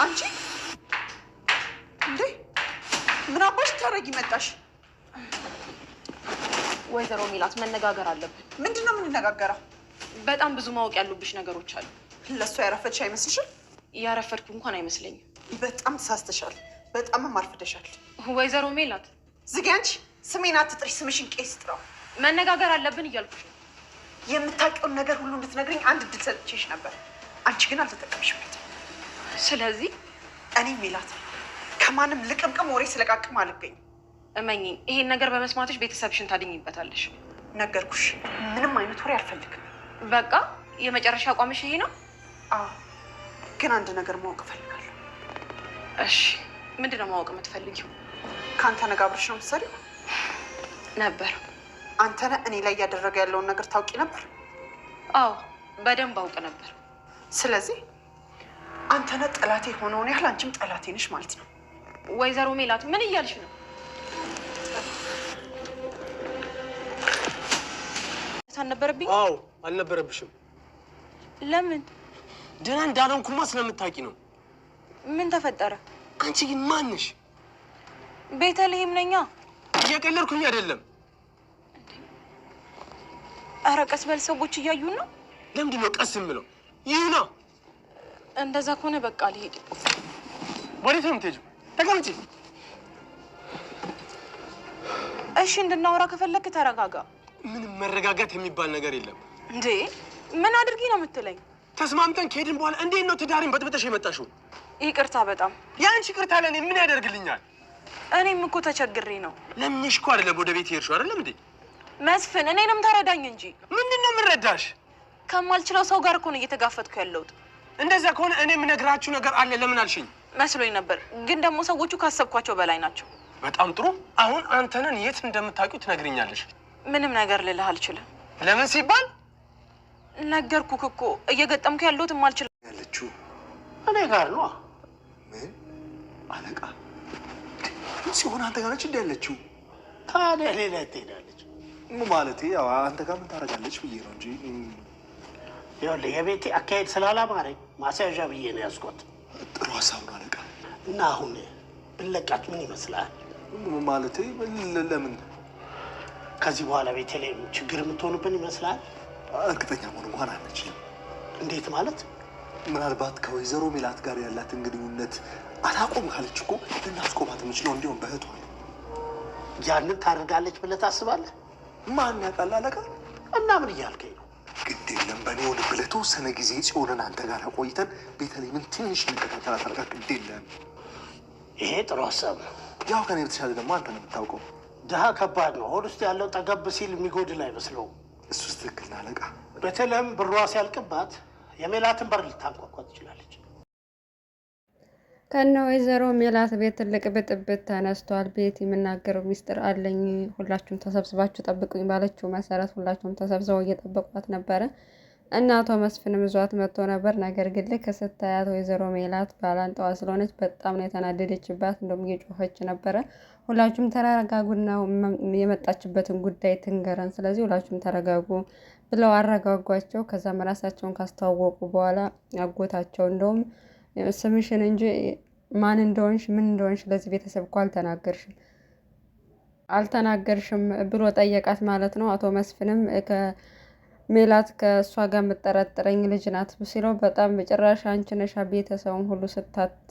አንቺ እንዴ ምን አባሽ ታረጊ መጣሽ? ወይዘሮ ሚላት መነጋገር አለብን። ምንድነው የምንነጋገረው? በጣም ብዙ ማወቅ ያሉብሽ ነገሮች አሉ። ለሷ ያረፈድሽ አይመስልሽም? ያረፈድኩ እንኳን አይመስለኝም። በጣም ተሳስተሻል። በጣምም አርፍደሻል። ወይዘሮ ሜላት ዝጊ። አንቺ ስሜን አትጥሪ፣ ስምሽን ቄስ ጥራው። መነጋገር አለብን እያልኩሽ ነው። የምታውቂውን ነገር ሁሉ እንድትነግሪኝ አንድ እድል ሰጥቼሽ ነበር። አንቺ ግን አልተጠቀምሽበት። ስለዚህ እኔ ሜላት ከማንም ልቅምቅም ወሬ ስለቃቅም አልገኝም። እመኚኝ፣ ይሄን ነገር በመስማትሽ ቤተሰብሽን ታድኝበታለሽ። ነገርኩሽ፣ ምንም አይነት ወሬ አልፈልግም። በቃ የመጨረሻ አቋምሽ ይሄ ነው? አዎ፣ ግን አንድ ነገር ማወቅ እፈልጋለሁ። እሺ፣ ምንድነው ማወቅ የምትፈልጊው? ከአንተ ነህ አብረሽ ነው የምትሰሪው? ነበር። አንተ ነህ እኔ ላይ እያደረገ ያለውን ነገር ታውቂ ነበር? አዎ፣ በደንብ አውቅ ነበር። ስለዚህ አንተ ነህ ጠላቴ ሆነውን ያህል አንቺም ጠላቴ ነሽ ማለት ነው። ወይዘሮ ሜላት ምን እያልሽ ነው? አልነበረብኝ? አዎ አልነበረብሽም። ለምን? ደህና እንዳልሆንኩማ ስለምታውቂ ነው። ምን ተፈጠረ? አንቺ ግን ማንሽ? ቤተልሔም ነኛ። እየቀለድኩኝ አይደለም። ኧረ ቀስ በል፣ ሰዎች እያዩን ነው። ለምንድን ነው ቀስ የምለው? ይሁና። እንደዛ ከሆነ በቃ ልሄድ። ወዴት ነው የምትሄጂው? ተቀመጪ። እሺ እንድናወራ ከፈለክ ተረጋጋ። ምንም መረጋጋት የሚባል ነገር የለም። እንዴ ምን አድርጊ ነው የምትለኝ? ተስማምተን ከሄድን በኋላ እንዴት ነው ትዳሬን በጥብጠሽ የመጣሽው? ይቅርታ በጣም። የአንቺ ይቅርታ ለእኔ ምን ያደርግልኛል? እኔም እኮ ተቸግሬ ነው። ለምንሽ እኮ አይደለም ወደ ቤት ሄድሽው አይደለም እንዴ? መስፍን እኔንም ተረዳኝ እንጂ። ምንድን ነው የምንረዳሽ? ከማልችለው ሰው ጋር እኮ ነው እየተጋፈጥኩ ያለሁት። እንደዛ ከሆነ እኔ የምነግራችሁ ነገር አለ። ለምን አልሽኝ? መስሎኝ ነበር፣ ግን ደግሞ ሰዎቹ ካሰብኳቸው በላይ ናቸው። በጣም ጥሩ። አሁን አንተንን የት እንደምታውቂው ትነግሪኛለሽ? ምንም ነገር ልልህ አልችልም። ለምን ሲባል? ነገርኩህ እኮ እየገጠምኩ ያለሁት የማልችለው ያለችው እኔ ጋር ነው። ምን አለቃ ሲሆን አንተ ጋር ነች እንደ ያለችው? ታዲያ ሌላ ትሄዳለች ማለት ያው አንተ ጋር ምን ታደርጋለች ብዬ ነው እንጂ። ይኸውልህ የቤቴ አካሄድ ስላላማረኝ ማስያዣ ብዬ ነው ያዝኳት። ጥሩ ሀሳብ ነው አለቃ። እና አሁን ብንለቃት ምን ይመስላል? ማለት ለምን? ከዚህ በኋላ ቤተልሔም ችግር የምትሆንብን ይመስላል? እርግጠኛ መሆን እንኳን አንችልም። እንዴት ማለት? ምናልባት ከወይዘሮ ሜላት ጋር ያላትን ግንኙነት አላቆም ካለች እኮ ልናስቆማት የምችለው እንዲሁም በእህቷ ነው። ያንን ታደርጋለች ብለህ ታስባለህ? ማን ያውቃል አለቃ። እና ምን እያልከኝ ነው? ግድ የለም በእኔ ሆን ብለህ ተወሰነ ጊዜ ጽዮንን አንተ ጋር ቆይተን ቤተልሔምን ትንሽ እንከታተላት አለቃ። ግድ የለም። ይሄ ጥሩ ሀሳብ ነው። ያው ከኔ በተሻለ ደግሞ አንተ ነው የምታውቀው። ድሀ ከባድ ነው። ሆድ ውስጥ ያለው ጠገብ ሲል የሚጎድል አይመስለውም። እሱስ ትክክል ነህ አለቃ። ቤተልሔም ብሯ ሲያልቅባት የሜላትን በር ልታንኳኳ ትችላለች። ከነ ወይዘሮ ሜላት ቤት ትልቅ ብጥብጥ ተነስቷል። ቤት የምናገረው ሚስጥር አለኝ፣ ሁላችሁም ተሰብስባችሁ ጠብቁኝ ባለችው መሰረት ሁላችሁም ተሰብስበው እየጠበቋት ነበረ። እናቷ መስፍንም ይዟት መጥቶ ነበር። ነገር ግን ልክ ስታያት ወይዘሮ ሜላት ባላንጣዋ ስለሆነች በጣም ነው የተናደደችባት። እንደውም እየጮኸች ነበረ። ሁላችሁም ተረጋጉና የመጣችበትን ጉዳይ ትንገረን፣ ስለዚህ ሁላችሁም ተረጋጉ ብለው አረጋጓቸው። ከዛም ራሳቸውን ካስተዋወቁ በኋላ አጎታቸው እንደውም ስምሽን እንጂ ማን እንደሆንሽ ምን እንደሆንሽ ለዚህ ቤተሰብ እኮ አልተናገርሽም ብሎ ጠየቃት ማለት ነው። አቶ መስፍንም ሜላት ከእሷ ጋር የምጠረጥረኝ ልጅ ናት ሲለው በጣም ጭራሽ አንቺ ነሻ ቤተሰቡን ሁሉ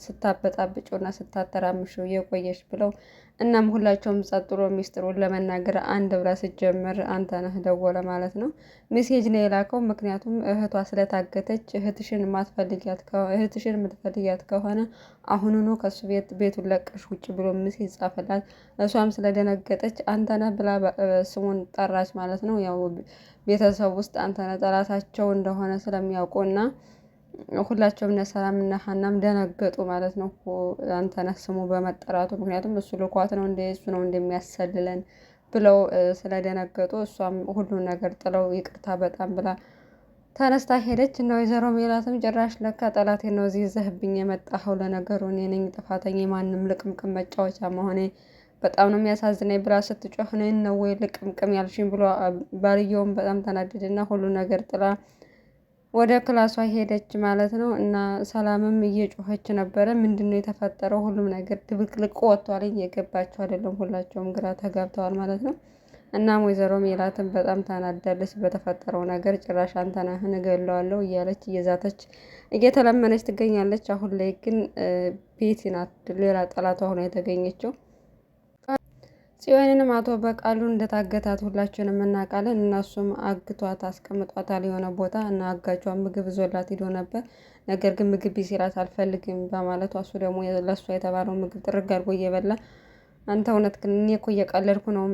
ስታበጣብጭው እና ስታተራምሽው የቆየሽ ብለው እናም ሁላቸውም ጸጥሎ ሚስጥሩን ለመናገር አንድ ብላ ስትጀምር አንተ ነህ ደወለ ማለት ነው። ሜሴጅ ነው የላከው። ምክንያቱም እህቷ ስለታገተች እህትሽን የምትፈልጊያት ከሆነ አሁኑኑ ከሱ ቤቱን ለቀሽ ውጭ ብሎ ሜሴጅ ጻፈላት። እሷም ስለደነገጠች አንተ ነህ ብላ ስሙን ጠራች ማለት ነው። ያው ቤተሰብ ውስጥ አንተ ነህ ጠላታቸው እንደሆነ ስለሚያውቁና ሁላቸውም እነ ሰላምና ሀናም ደነገጡ ማለት ነው። አንተ ነህ ስሙ በመጠራቱ ምክንያቱም እሱ ልኳት ነው እሱ ነው እንደሚያሰልለን ብለው ስለደነገጡ እሷም ሁሉን ነገር ጥለው ይቅርታ በጣም ብላ ተነስታ ሄደች። እና ወይዘሮ ሜላትም ጭራሽ ለካ ጠላቴ ነው እዚህ ይዘህብኝ የመጣኸው፣ ለነገሩ እኔ ነኝ ጥፋተኛ፣ ማንም ልቅምቅም መጫወቻ መሆኔ በጣም ነው የሚያሳዝነኝ ብላ ስትጮህ ነው ወይ ልቅምቅም ያልሽኝ ብሎ ባልየውም በጣም ተናደደና ሁሉ ነገር ጥላ ወደ ክላሷ ሄደች ማለት ነው። እና ሰላምም እየጮኸች ነበረ። ምንድነው የተፈጠረው? ሁሉም ነገር ድብልቅልቅ ወጥቷል። እየገባቸው አይደለም። ሁላቸውም ግራ ተጋብተዋል ማለት ነው። እናም ወይዘሮ ሜላትም በጣም ታናዳለች በተፈጠረው ነገር። ጭራሽ አንተነህን እገለዋለሁ እያለች እየዛተች እየተለመነች ትገኛለች። አሁን ላይ ግን ቤቲ ናት ሌላ ጠላቷ ሆና የተገኘችው። ጽዮንንም አቶ በቃሉ እንደታገታት ሁላችንም እናውቃለን። እነሱም አግቷት አስቀምጧታል የሆነ ቦታ እና አጋቿ ምግብ ዞላት ሂዶ ነበር። ነገር ግን ምግብ ቢሲላት አልፈልግም በማለቷ እሱ ደግሞ ለእሷ የተባለው ምግብ ጥርግ አድርጎ እየበላ አንተ እውነት ግን እኔ እኮ እየቀለድኩ ነው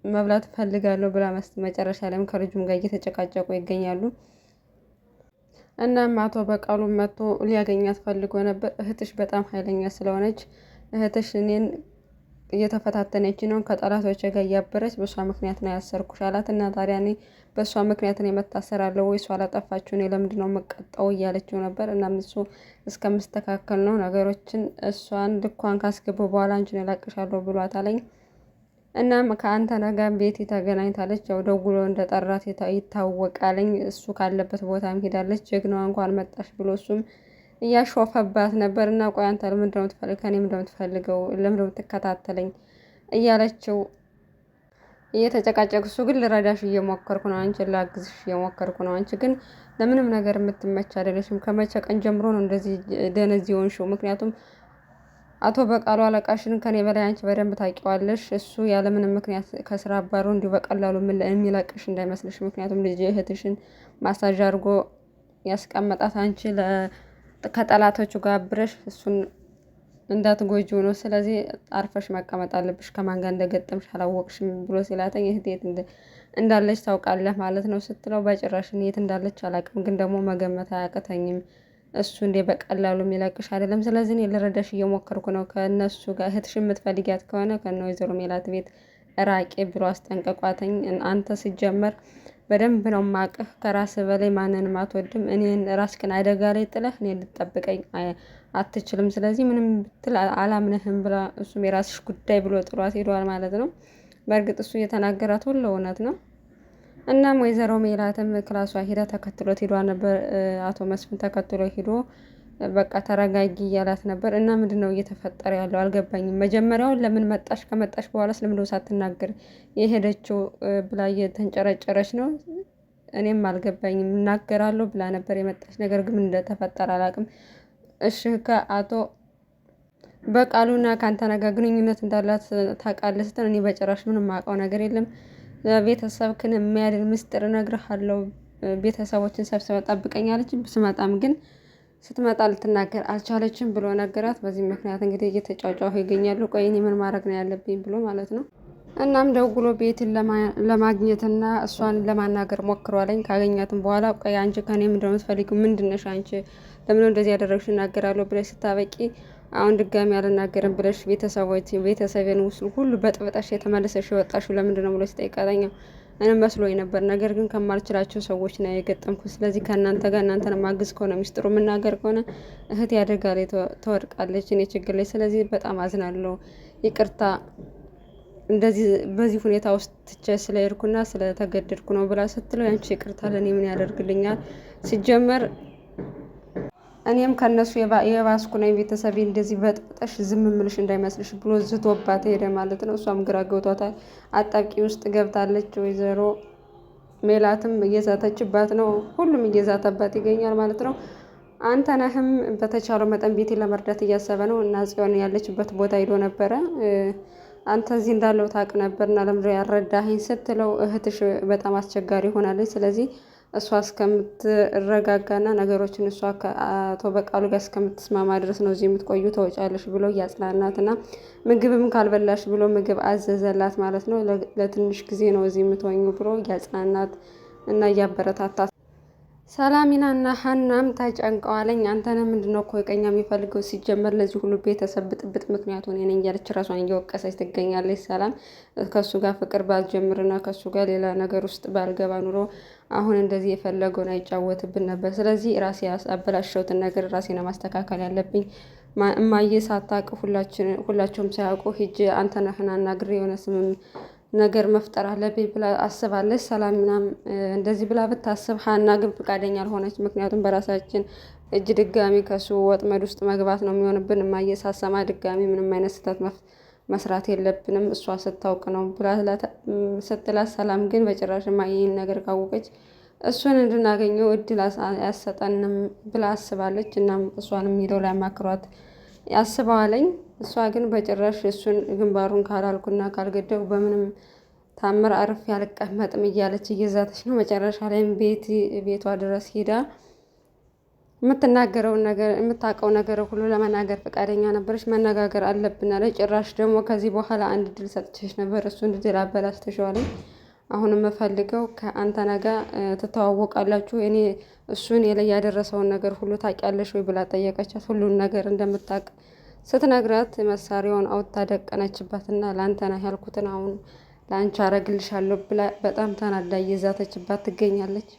መብላት ፈልጋለሁ ብላ መጨረሻ ላይም ከልጁም ጋር እየተጨቃጨቁ ይገኛሉ። እናም አቶ በቃሉ መጥቶ ሊያገኛት ፈልጎ ነበር። እህትሽ በጣም ኃይለኛ ስለሆነች እህትሽ እኔን እየተፈታተነች ነው፣ ከጠላቶች ጋር እያበረች በእሷ ምክንያት ነው ያሰርኩሽ አላት። እና ታዲያ እኔ በእሷ ምክንያት ነው የመታሰራለሁ ወይ? እሷ አላጠፋችሁ እኔ ለምንድን ነው የምቀጣው እያለችው ነበር። እናም እሱ እስከምስተካከል ነው ነገሮችን እሷን ልኳን ካስገቡ በኋላ አንቺን እለቅሻለሁ ብሏት አለኝ። እናም ከአንተ ጋር ቤቲ ተገናኝታለች። ያው ደውሎ እንደጠራት ይታወቃለኝ። እሱ ካለበት ቦታም ሄዳለች። ጀግናዋ እንኳን መጣሽ ብሎ እሱም እያሾፈባት ነበር። እና ቆይ አንተ ለምንድን ነው የምትፈልገው? ከእኔ ምንድን ነው የምትፈልገው? ለምንድን ነው የምትከታተለኝ? እያለችው እየተጨቃጨቅ እሱ ግን ልረዳሽ እየሞከርኩ ነው፣ አንቺን ላግዝሽ እየሞከርኩ ነው። አንቺ ግን ለምንም ነገር የምትመች አይደለሽም። ከመቼ ቀን ጀምሮ ነው እንደዚህ ደነዝ የሆንሽው? ምክንያቱም አቶ በቃሉ አለቃሽን ከኔ በላይ አንቺ በደንብ ታውቂዋለሽ። እሱ ያለምንም ምክንያት ከስራ አባሩ እንዲሁ በቀላሉ የሚለቅሽ እንዳይመስልሽ። ምክንያቱም ልጅ እህትሽን ማሳጅ አድርጎ ያስቀመጣት አንቺ ከጠላቶቹ ጋር አብረሽ እሱን እንዳትጎጂው ነው። ስለዚህ አርፈሽ መቀመጥ አለብሽ። ከማን ጋር እንደገጠምሽ አላወቅሽም ብሎ ሲላተኝ እህት የት እንዳለች ታውቃለህ ማለት ነው ስትለው፣ በጭራሽ የት እንዳለች አላውቅም፣ ግን ደግሞ መገመት አያቅተኝም። እሱ እንዴ በቀላሉ የሚለቅሽ አይደለም። ስለዚህ እኔ ልረዳሽ እየሞከርኩ ነው። ከእነሱ ጋር እህትሽ የምትፈልጊያት ከሆነ ከነ ወይዘሮ ሜላት ቤት ራቄ ብሎ አስጠንቀቋተኝ። አንተ ሲጀመር በደንብ ነው ማቅህ፣ ከራስ በላይ ማንንም አትወድም። እኔን ራስክን አደጋ ላይ ጥለህ እኔ ልጠብቀኝ አትችልም። ስለዚህ ምንም ብትል አላምንህም ብላ እሱም የራስሽ ጉዳይ ብሎ ጥሏት ሄዷል ማለት ነው። በእርግጥ እሱ የተናገራት ሁሉ እውነት ነው። እናም ወይዘሮ ሜላትም ክላሷ ሂዳ ተከትሎት ሂዷ ነበር። አቶ መስፍን ተከትሎ ሂዶ በቃ ተረጋጊ እያላት ነበር። እና ምንድን ነው እየተፈጠረ ያለው አልገባኝም። መጀመሪያውን ለምን መጣሽ? ከመጣሽ በኋላ ስለምንድነው ሳትናገር የሄደችው ብላ እየተንጨረጨረች ነው። እኔም አልገባኝም። እናገራለሁ ብላ ነበር የመጣች፣ ነገር ግን እንደተፈጠረ አላውቅም። እሺ ከአቶ በቃሉና ከአንተ ነገር ግንኙነት እንዳላት ታውቃለህ ስትል፣ እኔ በጭራሽ ምንም የማውቀው ነገር የለም። ቤተሰብክን የሚያድን ምስጢር እነግርሃለሁ። ቤተሰቦችን ሰብስበ ጠብቀኛለች። ስመጣም ግን ስትመጣ ልትናገር አልቻለችም ብሎ ነገራት። በዚህ ምክንያት እንግዲህ እየተጫጫሁ ይገኛሉ። ቆይ እኔ ምን ማድረግ ነው ያለብኝ ብሎ ማለት ነው። እናም ደውሎ ቤትን ለማግኘትና እሷን ለማናገር ሞክሯለኝ። ካገኛትም በኋላ ቆይ አንቺ ከኔ ምንድን ነው የምትፈልጊው? ምንድን ነሽ አንቺ? ለምን እንደዚህ ያደረግሽ? እናገራለሁ ብለሽ ስታበቂ አሁን ድጋሚ አልናገርም ብለሽ ቤተሰቤን ውስጥ ሁሉ በጥብጠሽ የተመለሰሽ የወጣሽው ለምንድን ነው ብሎ ሲጠይቃተኛ እኔም መስሎኝ ነበር፣ ነገር ግን ከማልችላቸው ሰዎች ነው የገጠምኩት። ስለዚህ ከእናንተ ጋር እናንተን ማግዝ ከሆነ ሚስጥሩ የምናገር ከሆነ እህቴ አደጋ ላይ ትወድቃለች፣ እኔ ችግር ላይ። ስለዚህ በጣም አዝናለሁ፣ ይቅርታ እንደዚህ በዚህ ሁኔታ ውስጥ ትቼ ስለሄድኩና ስለተገደድኩ ነው ብላ ስትለው፣ ያንቺ ይቅርታ ለእኔ ምን ያደርግልኛል? ሲጀመር እኔም ከነሱ የባስኩ ነኝ። ቤተሰቤ እንደዚህ በጥብጠሽ ዝም ምልሽ እንዳይመስልሽ ብሎ ዝቶባት ሄደ ማለት ነው። እሷም ግራ ገብቷታል፣ አጣብቂ ውስጥ ገብታለች። ወይዘሮ ሜላትም እየዛተችባት ነው፣ ሁሉም እየዛተባት ይገኛል ማለት ነው። አንተነህም በተቻለው መጠን ቤቴን ለመርዳት እያሰበ ነው እና ጽዮን ያለችበት ቦታ ሂዶ ነበረ። አንተ እዚህ እንዳለው ታውቅ ነበርና ለምንድነው ያልረዳኸኝ ስትለው፣ እህትሽ በጣም አስቸጋሪ ሆናለች። ስለዚህ እሷ እስከምትረጋጋና ነገሮችን እሷ ከአቶ በቃሉ ጋር እስከምትስማማ ድረስ ነው እዚህ የምትቆዩ፣ ተወጫለሽ ብሎ እያጽናናትና ምግብም ካልበላሽ ብሎ ምግብ አዘዘላት ማለት ነው። ለትንሽ ጊዜ ነው እዚህ የምትወኙ ብሎ እያጽናናት እና እያበረታታት፣ ሰላሚና እና ሀናም ተጨንቀዋለኝ። አንተነህ ምንድነው እኮ የቀኛ የሚፈልገው? ሲጀመር ለዚህ ሁሉ ቤተሰብ ብጥብጥ ምክንያቱ እኔ ነኝ እያለች ራሷን እየወቀሰች ትገኛለች። ሰላም ከሱ ጋር ፍቅር ባልጀምርና ከሱ ጋር ሌላ ነገር ውስጥ ባልገባ ኑሮ አሁን እንደዚህ የፈለገውን አይጫወትብን ነበር። ስለዚህ ራሴ አበላሸውትን ነገር ራሴ ነው ማስተካከል ያለብኝ። እማዬ ሳታውቅ ሁላቸውም ሳያውቁ ሂጅ አንተነህን አናግሬ ነገር መፍጠር አለብኝ ብላ አስባለች። ሰላም ምናምን እንደዚህ ብላ ብታስብ ሀና ግን ፈቃደኛ አልሆነች። ምክንያቱም በራሳችን እጅ ድጋሚ ከሱ ወጥመድ ውስጥ መግባት ነው የሚሆንብን። እማዬ ሳሰማ ድጋሚ ምንም አይነት ስህተት መስራት የለብንም እሷ ስታውቅ ነው ስትላት፣ ሰላም ግን በጭራሽ እማዬ ይህን ነገር ካወቀች እሱን እንድናገኘው እድል አያሰጠንም ብላ አስባለች። እናም እሷንም ሄደው ላይ ማክሯት ያስበዋለኝ። እሷ ግን በጭራሽ እሱን ግንባሩን ካላልኩና ካልገደው በምንም ታምር አርፍ ያልቀመጥም እያለች እየዛተች ነው። መጨረሻ ላይም ቤቷ ድረስ ሄዳ የምትናገረውን ነገር የምታውቀው ነገር ሁሉ ለመናገር ፈቃደኛ ነበረች። መነጋገር አለብን አለች። ጭራሽ ደግሞ ከዚህ በኋላ አንድ ድል ሰጥቼሽ ነበር፣ እሱን ድል አበላሽተሽዋለኝ። አሁን የምፈልገው ከአንተና ጋር ትተዋወቃላችሁ፣ እኔ እሱን ያደረሰውን ነገር ሁሉ ታውቂያለሽ ወይ ብላ ጠየቀቻት። ሁሉን ነገር እንደምታውቅ ስትነግራት መሳሪያውን አውጥታ ደቀነችባትና ለአንተና ያልኩትን አሁን ለአንቺ አረግልሻለሁ ብላ በጣም ተናዳ እየዛተችባት ትገኛለች።